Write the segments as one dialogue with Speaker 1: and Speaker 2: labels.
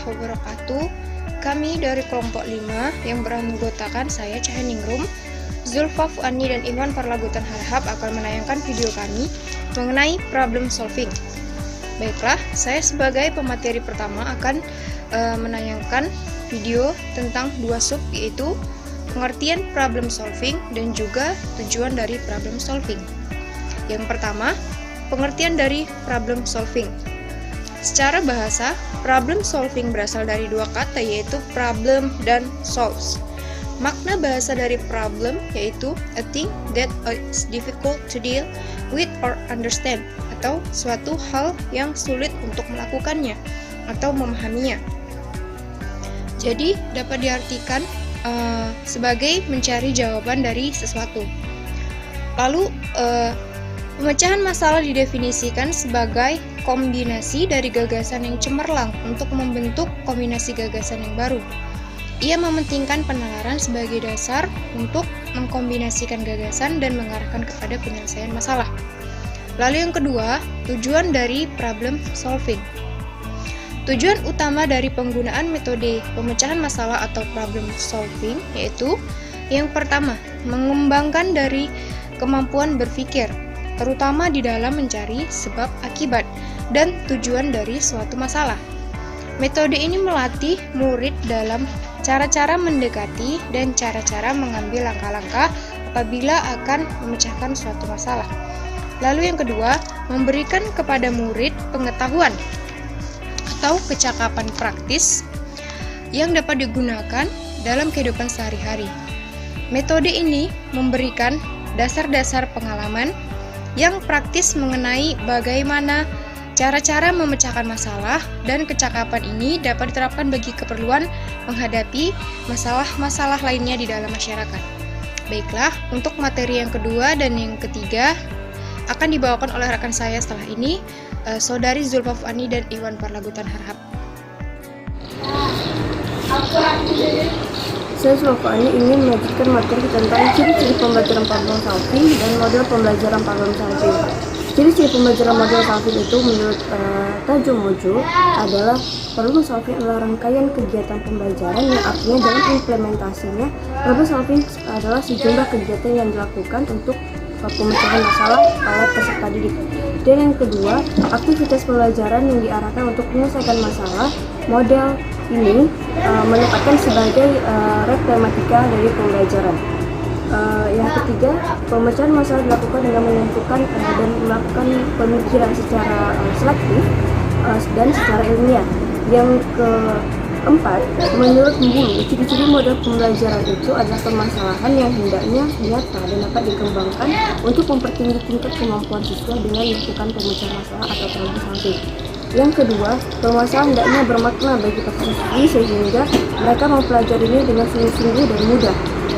Speaker 1: warahmatullahi wabarakatuh. Kami dari kelompok 5 yang beranggotakan saya Caheningrum, Zulfa Fuani dan Iwan Parlagutan Harhab akan menayangkan video kami mengenai problem solving. Baiklah, saya sebagai pemateri pertama akan menayangkan video tentang dua sub, yaitu pengertian problem solving dan juga tujuan dari problem solving. Yang pertama, pengertian dari problem solving. Secara bahasa, problem solving berasal dari dua kata, yaitu problem dan solves. Makna bahasa dari problem yaitu a thing that is difficult to deal with or understand, atau suatu hal yang sulit untuk melakukannya atau memahaminya. Jadi dapat diartikan sebagai mencari jawaban dari sesuatu. Lalu pemecahan masalah didefinisikan sebagai kombinasi dari gagasan yang cemerlang untuk membentuk kombinasi gagasan yang baru. Ia mementingkan penalaran sebagai dasar untuk mengkombinasikan gagasan dan mengarahkan kepada penyelesaian masalah. Lalu yang kedua, tujuan dari problem solving. Tujuan utama dari penggunaan metode pemecahan masalah atau problem solving yaitu yang pertama, mengembangkan dari kemampuan berpikir, terutama di dalam mencari sebab akibat dan tujuan dari suatu masalah. Metode ini melatih murid dalam cara-cara mendekati dan cara-cara mengambil langkah-langkah apabila akan memecahkan suatu masalah. Lalu yang kedua, memberikan kepada murid pengetahuan atau kecakapan praktis yang dapat digunakan dalam kehidupan sehari-hari. Metode ini memberikan dasar-dasar pengalaman yang praktis mengenai bagaimana cara-cara memecahkan masalah, dan kecakapan ini dapat diterapkan bagi keperluan menghadapi masalah-masalah lainnya di dalam masyarakat. Baiklah, untuk materi yang kedua dan yang ketiga akan dibawakan oleh rekan saya setelah ini, Saudari Zulfa Fuani dan Iwan Parlagutan Harhab.
Speaker 2: Saya Zulfa Fuani ingin mengajarkan materi tentang ciri-ciri pembelajaran problem solving dan model pembelajaran problem solving. Ciri-ciri pembelajaran model solving itu menurut Tajul Mojo adalah problem solving adalah rangkaian kegiatan pembelajaran yang artinya dalam implementasinya problem solving adalah sejumlah kegiatan yang dilakukan untuk pemecahan masalah oleh peserta didik. Dan yang kedua, aktivitas pembelajaran yang diarahkan untuk menyelesaikan masalah. Model ini menempatkan sebagai tematika dari pembelajaran. Yang ketiga, pemecahan masalah dilakukan dengan menentukan dan melakukan pemikiran secara selektif dan secara ilmiah. Yang keempat, menurut Mbulu, ciri-ciri model pembelajaran itu adalah permasalahan yang hendaknya nyata dan dapat dikembangkan untuk mempertinggi tingkat kemampuan siswa dengan melakukan pemecahan masalah atau problem solving. Yang kedua, permasalahan hendaknya bermakna bagi peserta didik sehingga mereka mempelajarinya dengan sungguh-sungguh dan mudah.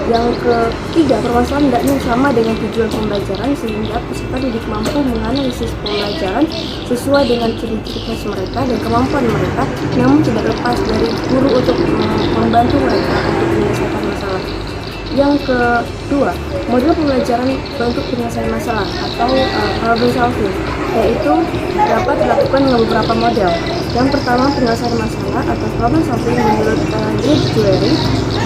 Speaker 2: Yang ketiga, permasalahan hendaknya sama dengan tujuan pembelajaran sehingga peserta didik mampu menganalisis pembelajaran sesuai dengan ciri-ciri khas mereka dan kemampuan mereka, namun tidak lepas dari guru untuk membantu mereka untuk menyelesaikan masalah. Yang kedua, model pembelajaran untuk penyelesaian masalah atau problem solving, yaitu dapat dilakukan dengan beberapa model. Yang pertama, penyelesaian masalah atau problem solving menurut Jewelry,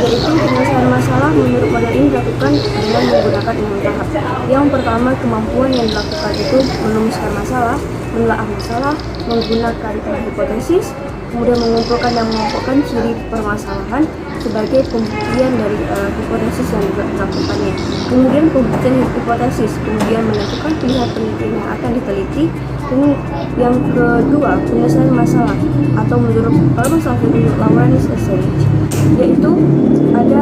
Speaker 2: yaitu penyelesaian masalah menurut model ini dilakukan dengan menggunakan 6 tahap. Yang pertama, kemampuan yang dilakukan itu merumuskan masalah, menelaah masalah, menggunakan hipotesis, kemudian mengumpulkan dan mengelompokkan ciri permasalahan sebagai pembuktian dari hipotesis yang dilakukannya. Kemudian pembuktian hipotesis, kemudian menentukan pilihan penelitian yang akan diteliti. Dan yang kedua, penyelesaian masalah atau menurut problem solving Lawrence Essay, yaitu ada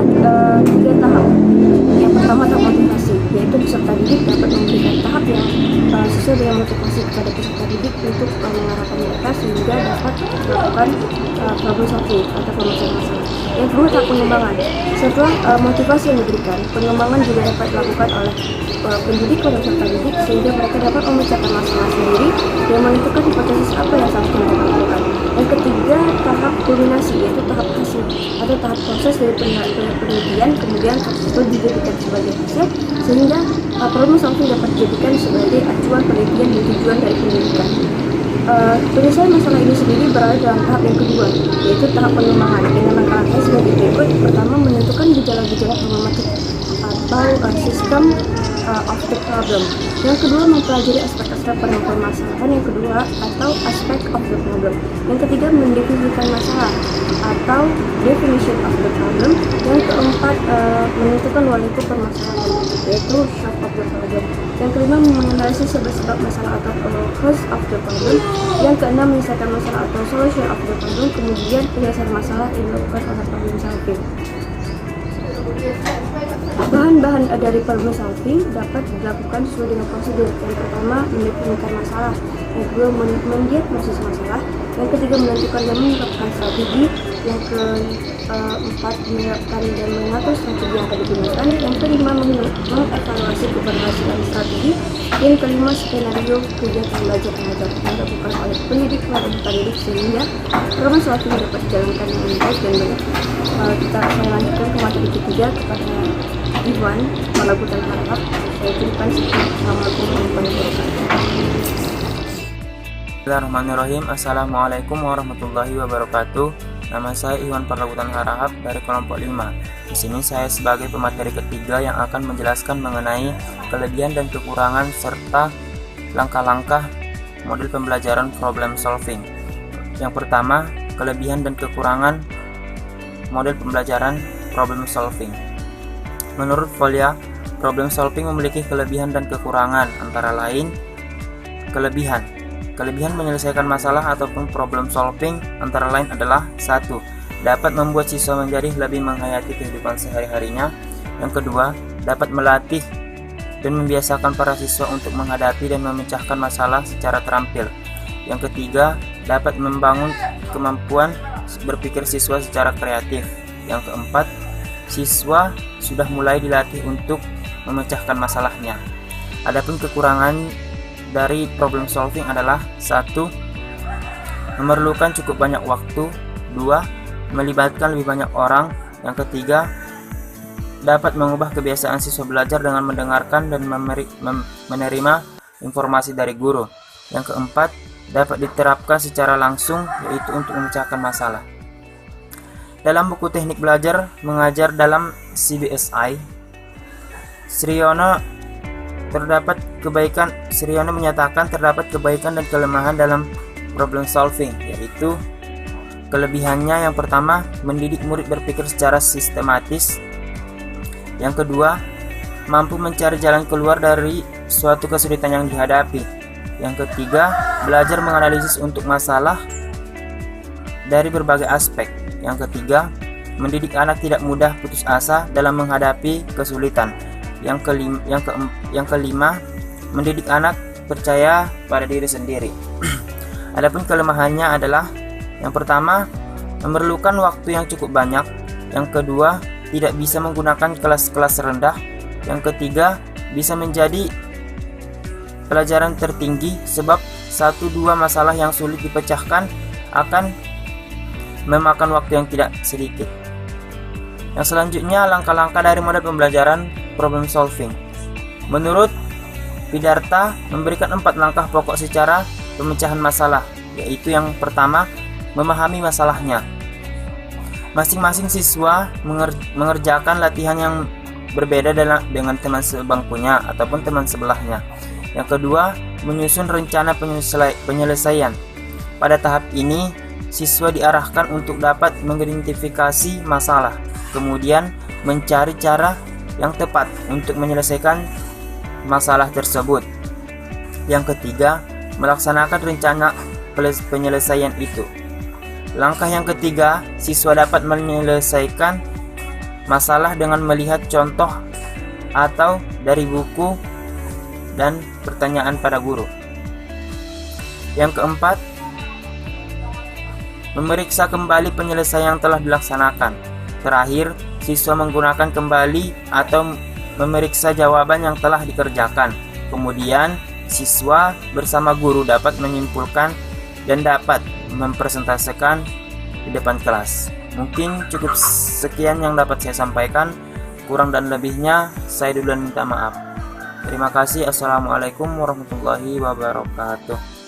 Speaker 2: 3 tahap. Yang pertama, tahap motivasi, yaitu peserta didik dapat memberikan tahap yang sesuai dengan motivasi kepada peserta didik untuk mengarahkan mereka sehingga dapat melakukan problem solving atau pemecahan masalah. Yang kedua, tahap pengembangan. Setelah motivasi yang diberikan, pengembangan juga dapat dilakukan oleh pendidik atau peserta didik sehingga mereka dapat memecahkan masalah sendiri dan menentukan hipotesis apa yang seharusnya mereka lakukan. Yang ketiga, tahap kulminasi, yaitu tahap hasil atau tahap proses dari penelitian, kemudian tersebut dijadikan sebagai hasil sehingga problem solving dapat dijadikan sebagai acuan penelitian dan tujuan dari pendidikan. Penyelesaian masalah ini sendiri berada dalam tahap yang kedua, yaitu tahap pengembangan dengan langkah-langkah sebagai berikut. Pertama, menentukan gejala-gejala problematik atau sistem of the problem. Yang kedua, mempelajari aspek-aspek permasalahan yang kedua atau aspek of the problem. Yang ketiga, mendefinisikan masalah atau definition of the problem. Yang keempat, menentukan waliku permasalahan, yaitu shape of the problem. Yang kelima, menganalisis sebab-sebab masalah atau cause of the problem. Yang keenam, menyelesaikan masalah atau solution of the problem. Kemudian penyelesaian masalah yang dilakukan oleh problem solving. Bahan-bahan dari problem solving dapat dilakukan sesuai dengan prosedur. Yang pertama, mendefinisikan masalah. Yang kedua, mendiagnosis masalah. Yang ketiga, menentukan dan menerapkan strategi. Yang keempat, menerapkan dan mengatur strategi yang akan digunakan. Yang kelima, mengevaluasi keberhasilan strategi. Yang kelima, skenario kegiatan belajar mengajar yang dilakukan oleh pendidik kepada pendidik sehingga problem solving dapat dijalankan dengan baik dan benar. Saya lanjutkan ke materi ketiga kepada Iwan Palagutan Harahap. Saya berikan Assalamualaikum warahmatullahi wabarakatuh.
Speaker 3: Bismillahirrahmanirrahim. Assalamualaikum warahmatullahi wabarakatuh. Nama saya Iwan Palagutan Harahap dari kelompok 5. Di sini saya sebagai pemateri ketiga yang akan menjelaskan mengenai kelebihan dan kekurangan serta langkah-langkah model pembelajaran problem solving. Yang pertama, kelebihan dan kekurangan model pembelajaran problem solving. Menurut Folia, problem solving memiliki kelebihan dan kekurangan, antara lain kelebihan menyelesaikan masalah ataupun problem solving antara lain adalah 1. Dapat membuat siswa menjadi lebih menghayati kehidupan sehari-harinya. Yang kedua, dapat melatih dan membiasakan para siswa untuk menghadapi dan memecahkan masalah secara terampil. Yang ketiga, dapat membangun kemampuan berpikir siswa secara kreatif. Yang keempat, siswa sudah mulai dilatih untuk memecahkan masalahnya. Adapun kekurangan dari problem solving adalah 1. Memerlukan cukup banyak waktu. 2. Melibatkan lebih banyak orang. Yang ketiga, dapat mengubah kebiasaan siswa belajar dengan mendengarkan dan menerima informasi dari guru. Yang keempat, dapat diterapkan secara langsung, yaitu untuk memecahkan masalah. Dalam buku teknik belajar mengajar dalam CBSI, Sriono menyatakan terdapat kebaikan dan kelemahan dalam problem solving, yaitu kelebihannya yang pertama, mendidik murid berpikir secara sistematis. Yang kedua, mampu mencari jalan keluar dari suatu kesulitan yang dihadapi. Yang ketiga, belajar menganalisis untuk masalah dari berbagai aspek. Yang ketiga, mendidik anak tidak mudah putus asa dalam menghadapi kesulitan. Yang kelima, mendidik anak percaya pada diri sendiri. Adapun kelemahannya adalah yang pertama, memerlukan waktu yang cukup banyak. Yang kedua, tidak bisa menggunakan kelas-kelas rendah. Yang ketiga, bisa menjadi pelajaran tertinggi sebab 1-2 masalah yang sulit dipecahkan akan memakan waktu yang tidak sedikit. Yang selanjutnya, langkah-langkah dari model pembelajaran problem solving. Menurut Pidarta, memberikan 4 langkah pokok secara pemecahan masalah, yaitu yang pertama, memahami masalahnya. Masing-masing siswa mengerjakan latihan yang berbeda dengan teman sebangkunya ataupun teman sebelahnya. Yang kedua, menyusun rencana penyelesaian. Pada tahap ini, siswa diarahkan untuk dapat mengidentifikasi masalah, kemudian mencari cara yang tepat untuk menyelesaikan masalah tersebut. Yang ketiga, melaksanakan rencana penyelesaian itu. Langkah yang ketiga, siswa dapat menyelesaikan masalah dengan melihat contoh atau dari buku dan pertanyaan pada guru. Yang keempat, memeriksa kembali penyelesaian yang telah dilaksanakan. Terakhir, siswa menggunakan kembali atau memeriksa jawaban yang telah dikerjakan. Kemudian, siswa bersama guru dapat menyimpulkan dan dapat mempresentasikan di depan kelas. Mungkin cukup sekian yang dapat saya sampaikan. Kurang dan lebihnya saya duluan minta maaf. Terima kasih. Assalamualaikum warahmatullahi wabarakatuh.